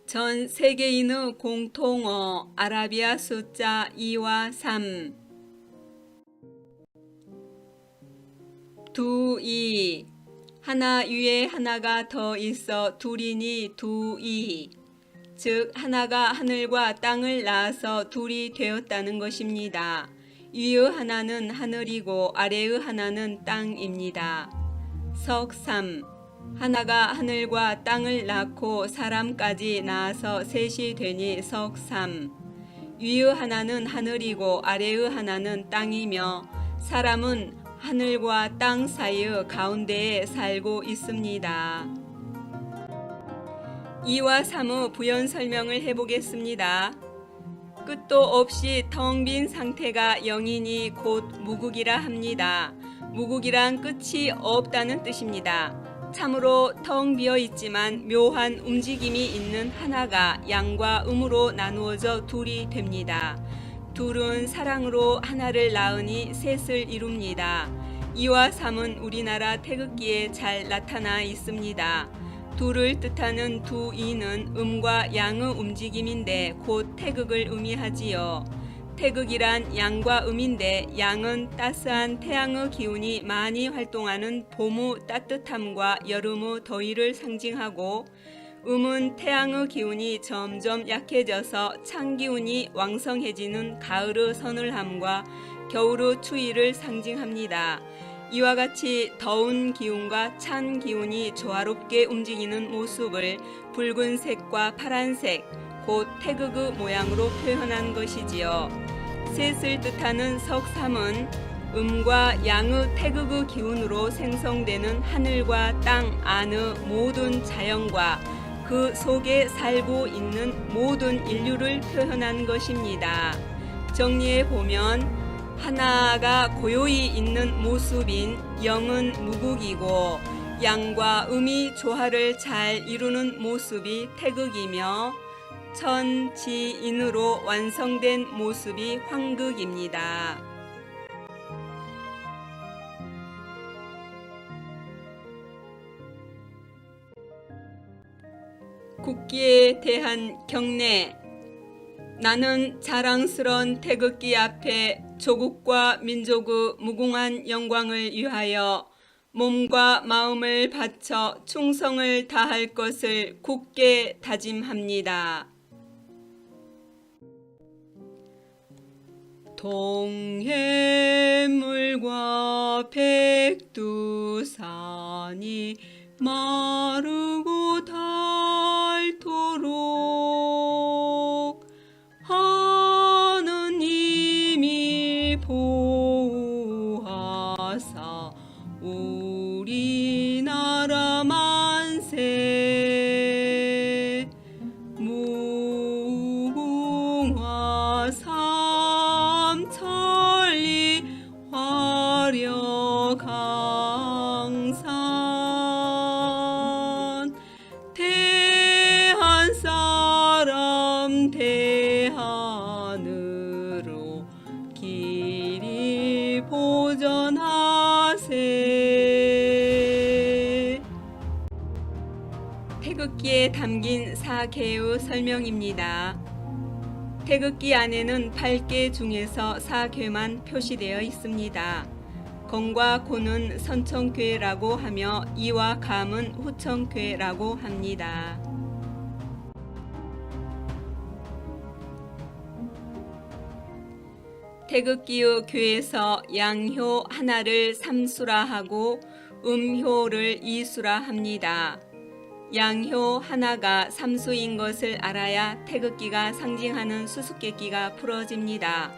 전 세계인의 공통어 아라비아 숫자 2와 3. 두이, 하나 위에 하나가 더 있어 둘이니 두이, 즉 하나가 하늘과 땅을 낳아서 둘이 되었다는 것입니다. 위의 하나는 하늘이고 아래의 하나는 땅입니다. 석3, 하나가 하늘과 땅을 낳고 사람까지 낳아서 셋이 되니 석3. 위의 하나는 하늘이고 아래의 하나는 땅이며 사람은 하늘과 땅 사이의 가운데에 살고 있습니다. 2와 3의 부연 설명을 해보겠습니다. 끝도 없이 텅 빈 상태가 영이니 곧 무국이라 합니다. 무국이란 끝이 없다는 뜻입니다. 참으로 텅 비어 있지만 묘한 움직임이 있는 하나가 양과 음으로 나누어져 둘이 됩니다. 둘은 사랑으로 하나를 낳으니 셋을 이룹니다. 2와 3은 우리나라 태극기에 잘 나타나 있습니다. 둘을 뜻하는 두이는 음과 양의 움직임인데 곧 태극을 의미하지요. 태극이란 양과 음인데 양은 따스한 태양의 기운이 많이 활동하는 봄의 따뜻함과 여름의 더위를 상징하고 음은 태양의 기운이 점점 약해져서 찬 기운이 왕성해지는 가을의 서늘함과 겨울의 추위를 상징합니다. 이와 같이 더운 기운과 찬 기운이 조화롭게 움직이는 모습을 붉은색과 파란색, 곧 태극의 모양으로 표현한 것이지요. 셋을 뜻하는 석3은 음과 양의 태극의 기운으로 생성되는 하늘과 땅 안의 모든 자연과 그 속에 살고 있는 모든 인류를 표현한 것입니다. 정리해 보면 하나가 고요히 있는 모습인 영은 무국이고 양과 음이 조화를 잘 이루는 모습이 태극이며 천지인으로 완성된 모습이 황극입니다. 국기에 대한 경례. 나는 자랑스러운 태극기 앞에 조국과 민족의 무궁한 영광을 위하여 몸과 마음을 바쳐 충성을 다할 것을 굳게 다짐합니다. 동해물과 백두산이 마르고 닳도록 하느님이 보호하사 우리나라 만세. 무궁화 삼천리 화려강산 대한사람 대한으로 길이 보전하세. 태극기에 담긴 사계의 설명입니다. 태극기 안에는 8개 중에서 4궤만 표시되어 있습니다. 건과 고는 선청궤라고 하며 이와 감은 후청궤라고 합니다. 태극기의 궤에서 양효 하나를 삼수라 하고 음효를 이수라 합니다. 양효 하나가 삼수인 것을 알아야 태극기가 상징하는 수수께끼가 풀어집니다.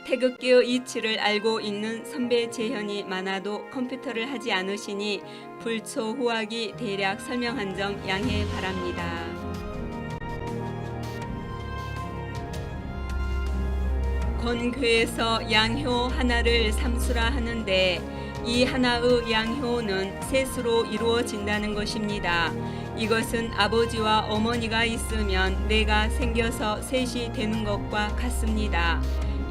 태극기의 이치를 알고 있는 선배 재현이 많아도 컴퓨터를 하지 않으시니 불초후하기 대략 설명한 점 양해 바랍니다. 건궤에서 양효 하나를 삼수라 하는데 이 하나의 양효는 셋으로 이루어진다는 것입니다. 이것은 아버지와 어머니가 있으면 내가 생겨서 셋이 되는 것과 같습니다.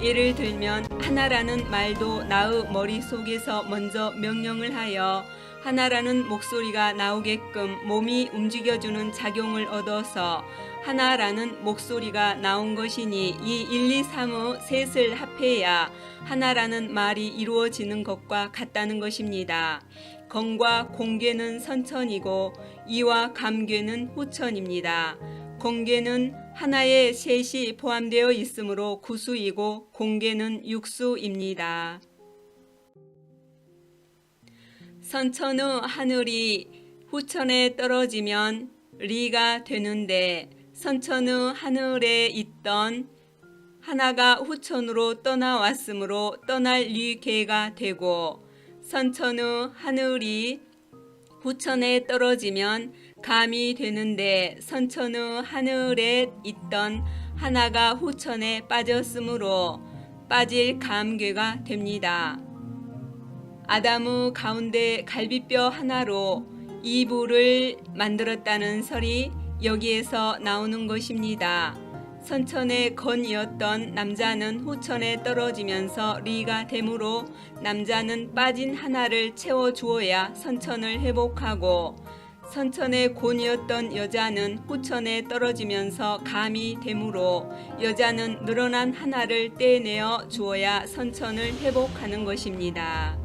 예를 들면 하나라는 말도 나의 머릿속에서 먼저 명령을 하여 하나라는 목소리가 나오게끔 몸이 움직여주는 작용을 얻어서 하나라는 목소리가 나온 것이니 이 1, 2, 3의 셋을 합해야 하나라는 말이 이루어지는 것과 같다는 것입니다. 건과 공괴는 선천이고 이와 감괴는 후천입니다. 공괴는 하나의 셋이 포함되어 있으므로 구수이고 공괴는 육수입니다. 선천의 하늘이 후천에 떨어지면 리가 되는데 선천의 하늘에 있던 하나가 후천으로 떠나왔으므로 떠날 리괴가 되고 선천의 하늘이 후천에 떨어지면 감이 되는데 선천의 하늘에 있던 하나가 후천에 빠졌으므로 빠질 감괴가 됩니다. 아담의 가운데 갈비뼈 하나로 이불을 만들었다는 설이 여기에서 나오는 것입니다. 선천의 건이었던 남자는 후천에 떨어지면서 리가 되므로 남자는 빠진 하나를 채워주어야 선천을 회복하고 선천의 곤이었던 여자는 후천에 떨어지면서 감이 되므로 여자는 늘어난 하나를 떼내어 주어야 선천을 회복하는 것입니다.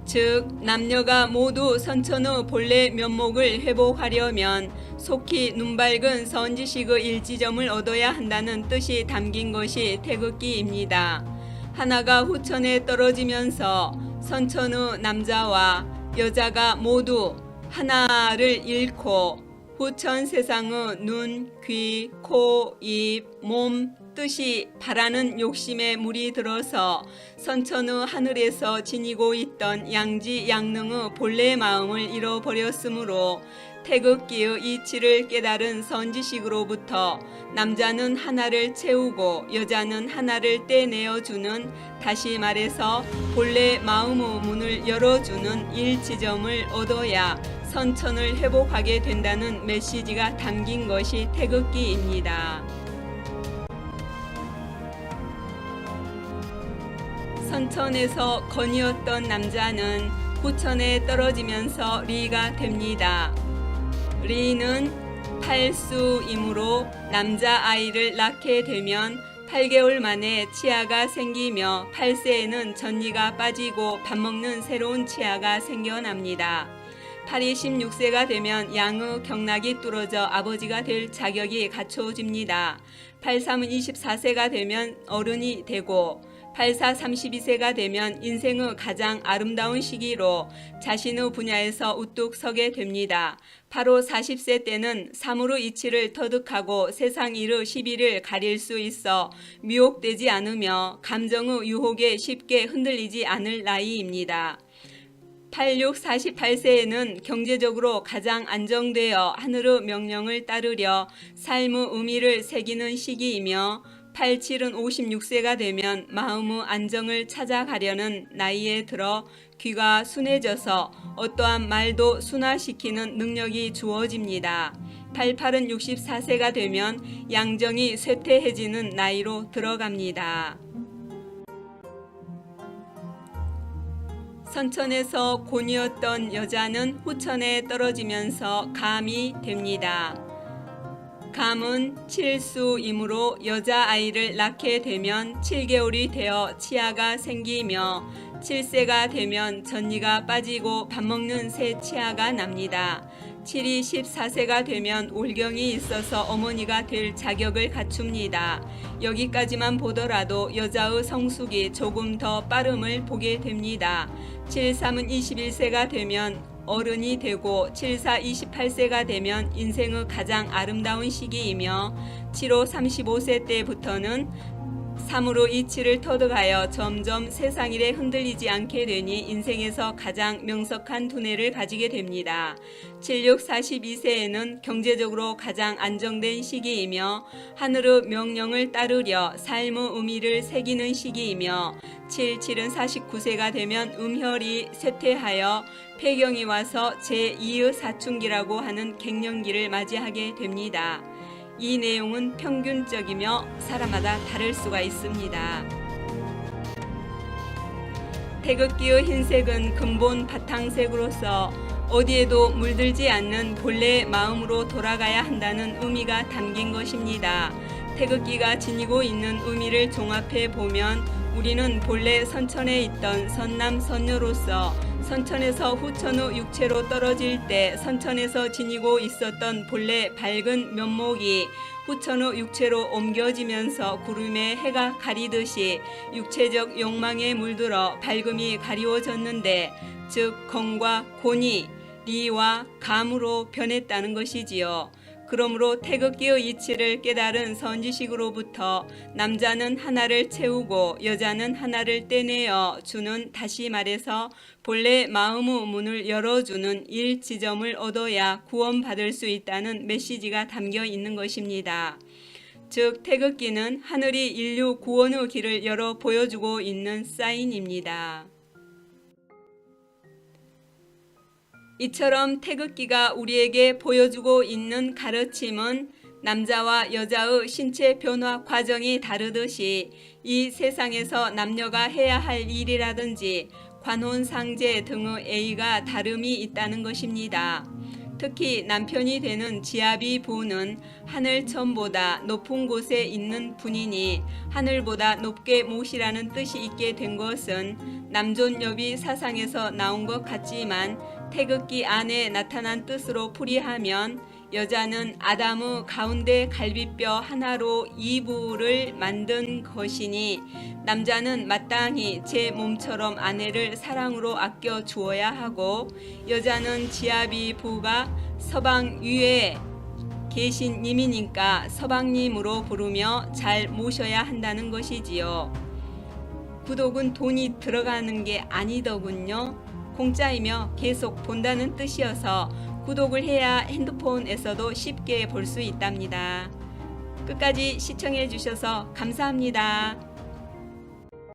즉 남녀가 모두 선천의 본래 면목을 회복하려면 속히 눈밝은 선지식의 일지점을 얻어야 한다는 뜻이 담긴 것이 태극기입니다. 하나가 후천에 떨어지면서 선천의 남자와 여자가 모두 하나를 잃고 후천 세상의 눈, 귀, 코, 입, 몸, 뜻이 바라는 욕심에 물이 들어서 선천의 하늘에서 지니고 있던 양지 양능의 본래 마음을 잃어버렸으므로 태극기의 이치를 깨달은 선지식으로부터 남자는 하나를 채우고 여자는 하나를 떼내어주는, 다시 말해서 본래 마음의 문을 열어주는 일지점을 얻어야 선천을 회복하게 된다는 메시지가 담긴 것이 태극기입니다. 선천에서 건이었던 남자는 후천에 떨어지면서 리가 됩니다. 리는 팔수이므로 남자아이를 낳게 되면 8개월 만에 치아가 생기며 8세에는 전니가 빠지고 밥 먹는 새로운 치아가 생겨납니다. 8이 16세가 되면 양의 경락이 뚫어져 아버지가 될 자격이 갖춰집니다. 83은 24세가 되면 어른이 되고 84, 32세가 되면 인생의 가장 아름다운 시기로 자신의 분야에서 우뚝 서게 됩니다. 85, 40세 때는 사물의 이치를 터득하고 세상 일의 시비를 가릴 수 있어 미혹되지 않으며 감정의 유혹에 쉽게 흔들리지 않을 나이입니다. 86, 48세에는 경제적으로 가장 안정되어 하늘의 명령을 따르려 삶의 의미를 새기는 시기이며 87은 56세가 되면 마음의 안정을 찾아가려는 나이에 들어 귀가 순해져서 어떠한 말도 순화시키는 능력이 주어집니다. 88은 64세가 되면 양정이 쇠퇴해지는 나이로 들어갑니다. 선천에서 곤이었던 여자는 후천에 떨어지면서 감이 됩니다. 감은 7수이므로 여자아이를 낳게 되면 7개월이 되어 치아가 생기며 7세가 되면 전니가 빠지고 밥 먹는 새 치아가 납니다. 7이 14세가 되면 올경이 있어서 어머니가 될 자격을 갖춥니다. 여기까지만 보더라도 여자의 성숙이 조금 더 빠름을 보게 됩니다. 73은 21세가 되면 어른이 되고 74, 28세가 되면 인생의 가장 아름다운 시기이며 75, 35세 때부터는 삶으로 이치를 터득하여 점점 세상 일에 흔들리지 않게 되니 인생에서 가장 명석한 두뇌를 가지게 됩니다. 76, 42세에는 경제적으로 가장 안정된 시기이며 하늘의 명령을 따르려 삶의 의미를 새기는 시기이며 77은 49세가 되면 음혈이 쇠퇴하여 폐경이 와서 제2의 사춘기라고 하는 갱년기를 맞이하게 됩니다. 이 내용은 평균적이며 사람마다 다를 수가 있습니다. 태극기의 흰색은 근본 바탕색으로서 어디에도 물들지 않는 본래의 마음으로 돌아가야 한다는 의미가 담긴 것입니다. 태극기가 지니고 있는 의미를 종합해 보면 우리는 본래 선천에 있던 선남 선녀로서 선천에서 후천의 육체로 떨어질 때 선천에서 지니고 있었던 본래 밝은 면목이 후천의 육체로 옮겨지면서 구름에 해가 가리듯이 육체적 욕망에 물들어 밝음이 가리워졌는데, 즉 공과 곤이 리와 감으로 변했다는 것이지요. 그러므로 태극기의 이치를 깨달은 선지식으로부터 남자는 하나를 채우고 여자는 하나를 떼내어 주는, 다시 말해서 본래 마음의 문을 열어주는 일지점을 얻어야 구원받을 수 있다는 메시지가 담겨 있는 것입니다. 즉 태극기는 하늘이 인류 구원의 길을 열어 보여주고 있는 사인입니다. 이처럼 태극기가 우리에게 보여주고 있는 가르침은 남자와 여자의 신체 변화 과정이 다르듯이 이 세상에서 남녀가 해야 할 일이라든지 관혼상제 등의 예의가 다름이 있다는 것입니다. 특히 남편이 되는 지아비 부는 하늘천보다 높은 곳에 있는 분이니 하늘보다 높게 모시라는 뜻이 있게 된 것은 남존여비 사상에서 나온 것 같지만 태극기 안에 나타난 뜻으로 풀이하면 여자는 아담의 가운데 갈비뼈 하나로 이브를 만든 것이니 남자는 마땅히 제 몸처럼 아내를 사랑으로 아껴 주어야 하고, 여자는 지아비 부가 서방 위에 계신 님이니까 서방님으로 부르며 잘 모셔야 한다는 것이지요. 구독은 돈이 들어가는 게 아니더군요. 공짜이며 계속 본다는 뜻이어서 구독을 해야 핸드폰에서도 쉽게 볼 수 있답니다. 끝까지 시청해 주셔서 감사합니다.